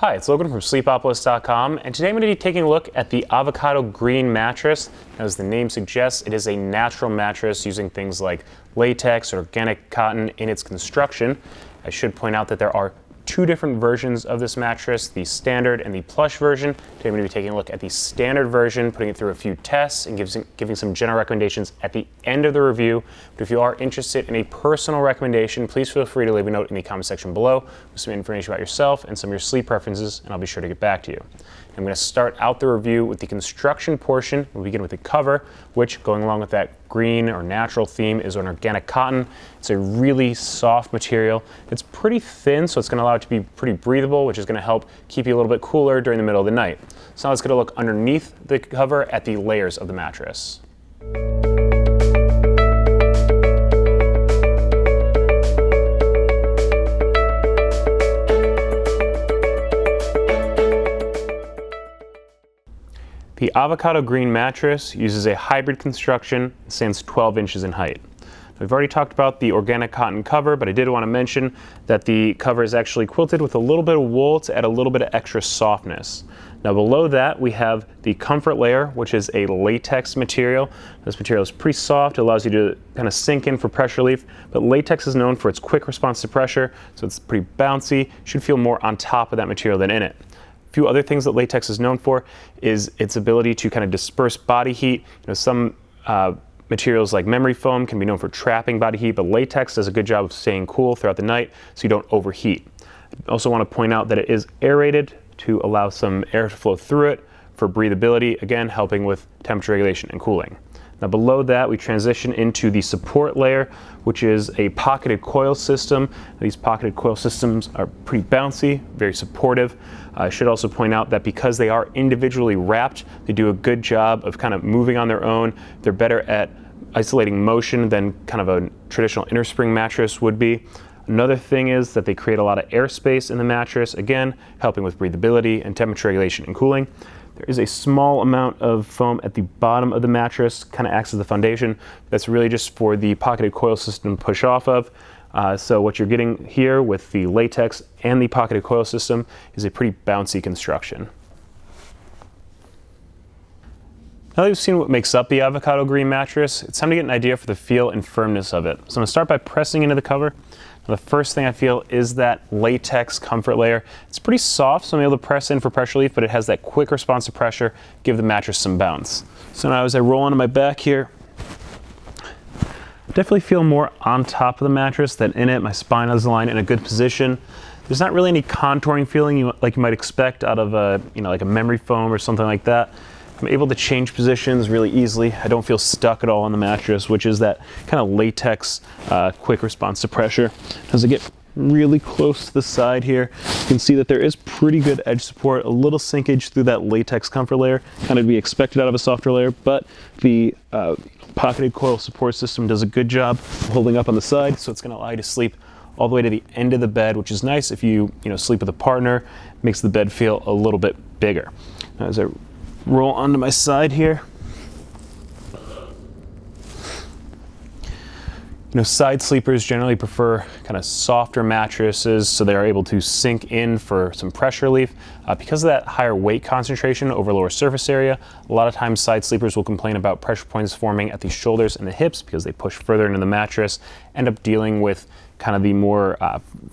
Hi, it's Logan from Sleepopolis.com, and today I'm going to be taking a look at the Avocado Green mattress. As the name suggests, it is a natural mattress using things like latex or organic cotton in its construction. I should point out that there are two different versions of this mattress, the standard and the plush version. Today I'm going to be taking a look at the standard version, putting it through a few tests and giving some general recommendations at the end of the review. But if you are interested in a personal recommendation, please feel free to leave a note in the comment section below with some information about yourself and some of your sleep preferences, and I'll be sure to get back to you. I'm going to start out the review with the construction portion. We'll begin with the cover, which, going along with that green or natural theme, is an organic cotton. It's a really soft material. It's pretty thin, so it's going to allow it to be pretty breathable, which is going to help keep you a little bit cooler during the middle of the night. So now let's get a look underneath the cover at the layers of the mattress. The Avocado Green mattress uses a hybrid construction and stands 12 inches in height. We've already talked about the organic cotton cover, but I did want to mention that the cover is actually quilted with a little bit of wool to add a little bit of extra softness. Now below that we have the comfort layer, which is a latex material. This material is pretty soft. It allows you to kind of sink in for pressure relief, but latex is known for its quick response to pressure, so it's pretty bouncy. You should feel more on top of that material than in it. Few other things that latex is known for is its ability to kind of disperse body heat. Some materials like memory foam can be known for trapping body heat, but latex does a good job of staying cool throughout the night so you don't overheat. I also want to point out that it is aerated to allow some air to flow through it for breathability, again helping with temperature regulation and cooling. Now below that we transition into the support layer, which is a pocketed coil system. These pocketed coil systems are pretty bouncy, very supportive. I should also point out that because they are individually wrapped, they do a good job of kind of moving on their own. They're better at isolating motion than kind of a traditional inner spring mattress would be. Another thing is that they create a lot of airspace in the mattress, again helping with breathability and temperature regulation and cooling. There is a small amount of foam at the bottom of the mattress, kind of acts as the foundation. That's really just for the pocketed coil system to push off of. So what you're getting here with the latex and the pocketed coil system is a pretty bouncy construction. Now that we've seen what makes up the Avocado Green mattress, it's time to get an idea for the feel and firmness of it. So I'm going to start by pressing into the cover. The first thing I feel is that latex comfort layer. It's pretty soft, so I'm able to press in for pressure relief, but it has that quick response to pressure, give the mattress some bounce. So now as I roll onto my back here, definitely feel more on top of the mattress than in it. My spine is aligned in a good position. There's not really any contouring feeling like you might expect out of a, like a memory foam or something like that. I'm able to change positions really easily. I don't feel stuck at all on the mattress, which is that kind of latex quick response to pressure. As I get really close to the side here, you can see that there is pretty good edge support, a little sinkage through that latex comfort layer, kind of to be expected out of a softer layer, but the pocketed coil support system does a good job holding up on the side, so it's going to allow you to sleep all the way to the end of the bed, which is nice if you sleep with a partner. Makes the bed feel a little bit bigger. Now, as I roll onto my side here, side sleepers generally prefer kind of softer mattresses so they are able to sink in for some pressure relief. Because of that higher weight concentration over lower surface area, a lot of times side sleepers will complain about pressure points forming at the shoulders and the hips because they push further into the mattress, end up dealing with kind of the more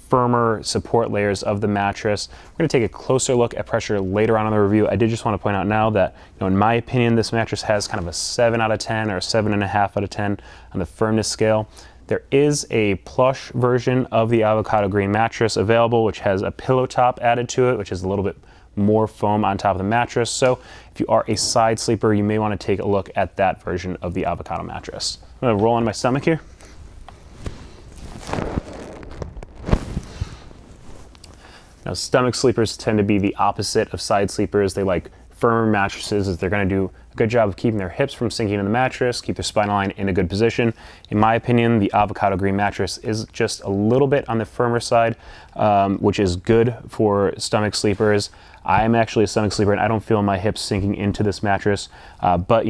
firmer support layers of the mattress. We're going to take a closer look at pressure later on in the review. I did just want to point out now that, in my opinion, this mattress has kind of a 7 out of 10 or a 7.5 out of 10 on the firmness scale. There is a plush version of the Avocado Green mattress available, which has a pillow top added to it, which is a little bit more foam on top of the mattress. So if you are a side sleeper, you may want to take a look at that version of the Avocado mattress. I'm going to roll on my stomach here. Now, stomach sleepers tend to be the opposite of side sleepers. They like firmer mattresses as they're going to do a good job of keeping their hips from sinking in the mattress, keep their spine line in a good position. In my opinion, the Avocado Green mattress is just a little bit on the firmer side, which is good for stomach sleepers. I am actually a stomach sleeper and I don't feel my hips sinking into this mattress, but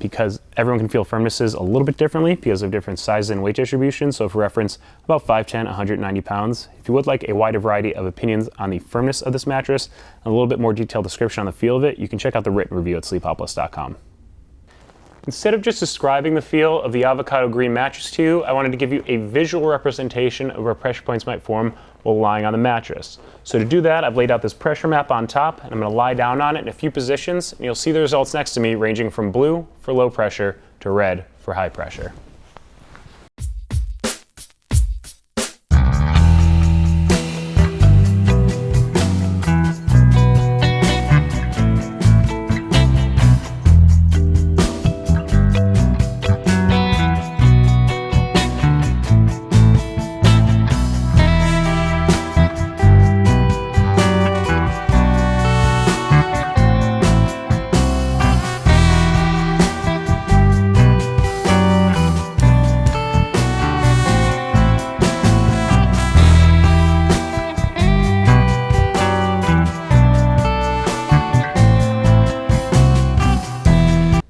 because everyone can feel firmnesses a little bit differently because of different sizes and weight distribution. So for reference, about 5'10", 190 pounds. If you would like a wider variety of opinions on the firmness of this mattress and a little bit more detailed description on the feel of it, you can check out the written review at sleepopolis.com. Instead of just describing the feel of the avocado green mattress to you, I wanted to give you a visual representation of where pressure points might form while lying on the mattress. So to do that, I've laid out this pressure map on top, and I'm going to lie down on it in a few positions, and you'll see the results next to me ranging from blue for low pressure to red for high pressure.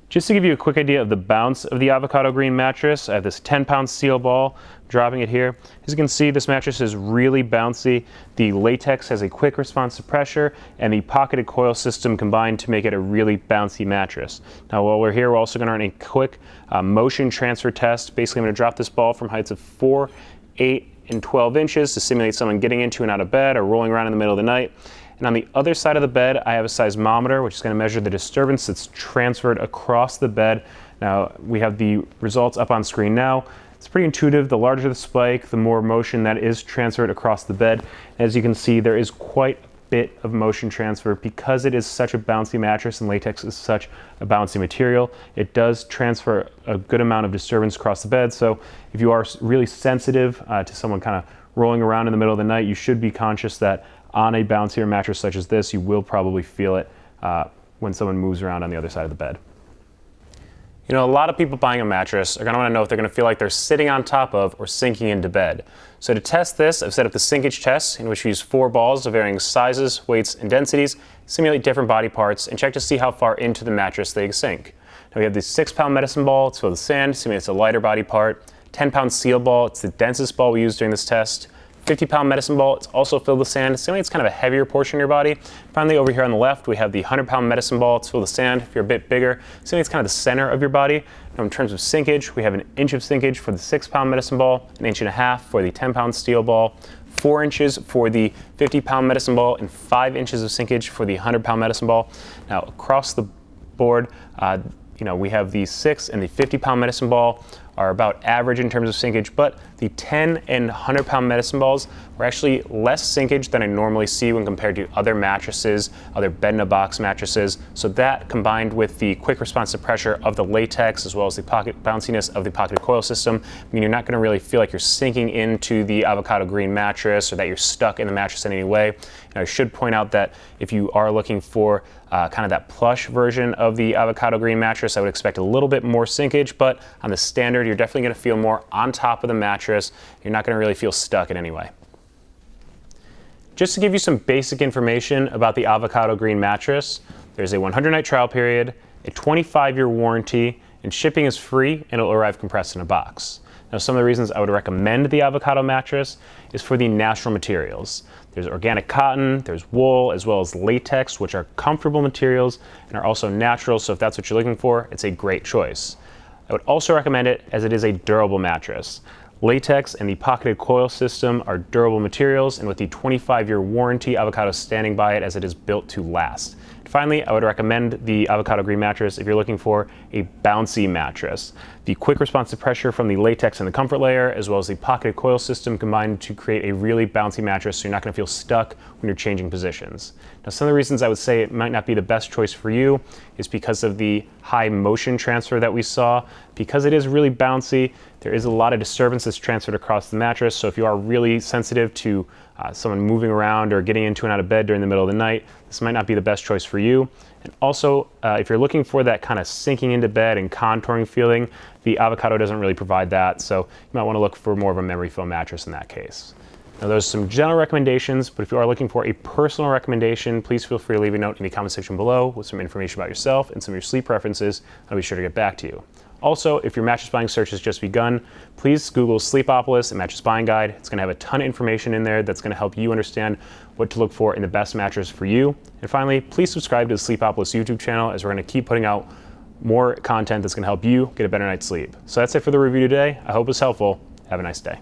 Just to give you a quick idea of the bounce of the avocado green mattress, I have this 10-pound steel ball, dropping it here. As you can see, this mattress is really bouncy. The latex has a quick response to pressure, and the pocketed coil system combined to make it a really bouncy mattress. Now while we're here, we're also going to run a quick motion transfer test. Basically, I'm going to drop this ball from heights of 4, 8, and 12 inches to simulate someone getting into and out of bed or rolling around in the middle of the night. And on the other side of the bed, I have a seismometer, which is going to measure the disturbance that's transferred across the bed. Now, we have the results up on screen now. It's pretty intuitive. The larger the spike, the more motion that is transferred across the bed. As you can see, there is quite a bit of motion transfer because it is such a bouncy mattress and latex is such a bouncy material. It does transfer a good amount of disturbance across the bed. So if you are really sensitive to someone kind of rolling around in the middle of the night, you should be conscious that on a bouncier mattress such as this, you will probably feel it when someone moves around on the other side of the bed. You know, a lot of people buying a mattress are going to want to know if they're going to feel like they're sitting on top of or sinking into bed. So to test this, I've set up the sinkage test, in which we use 4 balls of varying sizes, weights, and densities, simulate different body parts, and check to see how far into the mattress they sink. Now we have this 6-pound medicine ball. It's filled with sand, simulates a lighter body part. 10-pound steel ball. It's the densest ball we used during this test. 50-pound medicine ball, it's also filled with sand. It's kind of a heavier portion of your body. Finally, over here on the left, we have the 100-pound medicine ball. It's filled with sand. If you're a bit bigger, it's kind of the center of your body. Now, in terms of sinkage, we have an inch of sinkage for the 6-pound medicine ball, an inch and a half for the 10-pound steel ball, 4 inches for the 50-pound medicine ball, and 5 inches of sinkage for the 100-pound medicine ball. Now, across the board, we have the 6 and the 50-pound medicine ball are about average in terms of sinkage, but the 10 and 100-pound medicine balls are actually less sinkage than I normally see when compared to other mattresses, other bed-in-a-box mattresses. So that, combined with the quick response to pressure of the latex, as well as the pocket bounciness of the pocketed coil system, you're not going to really feel like you're sinking into the avocado green mattress or that you're stuck in the mattress in any way. And I should point out that if you are looking for kind of that plush version of the avocado green mattress, I would expect a little bit more sinkage, but on the standard, you're definitely going to feel more on top of the mattress. You're not going to really feel stuck in any way. Just to give you some basic information about the avocado green mattress, there's a 100-night trial period, a 25-year warranty, and shipping is free and it'll arrive compressed in a box. Now, some of the reasons I would recommend the avocado mattress is for the natural materials. There's organic cotton, there's wool, as well as latex, which are comfortable materials and are also natural, so if that's what you're looking for, it's a great choice. I would also recommend it as it is a durable mattress. Latex and the pocketed coil system are durable materials, and with the 25-year warranty, Avocado is standing by it as it is built to last. Finally, I would recommend the avocado green mattress if you're looking for a bouncy mattress. The quick response to pressure from the latex and the comfort layer, as well as the pocketed coil system, combined to create a really bouncy mattress so you're not going to feel stuck when you're changing positions. Now, some of the reasons I would say it might not be the best choice for you is because of the high motion transfer that we saw. Because it is really bouncy, there is a lot of disturbance that's transferred across the mattress, so if you are really sensitive to someone moving around or getting into and out of bed during the middle of the night, this might not be the best choice for you. And also, if you're looking for that kind of sinking into bed and contouring feeling, the Avocado doesn't really provide that, so you might want to look for more of a memory foam mattress in that case. Now, those are some general recommendations, but if you are looking for a personal recommendation, please feel free to leave a note in the comment section below with some information about yourself and some of your sleep preferences. I'll be sure to get back to you. Also, if your mattress buying search has just begun, please Google Sleepopolis and Mattress Buying Guide. It's going to have a ton of information in there that's going to help you understand what to look for in the best mattress for you. And finally, please subscribe to the Sleepopolis YouTube channel, as we're going to keep putting out more content that's going to help you get a better night's sleep. So that's it for the review today. I hope it's helpful. Have a nice day.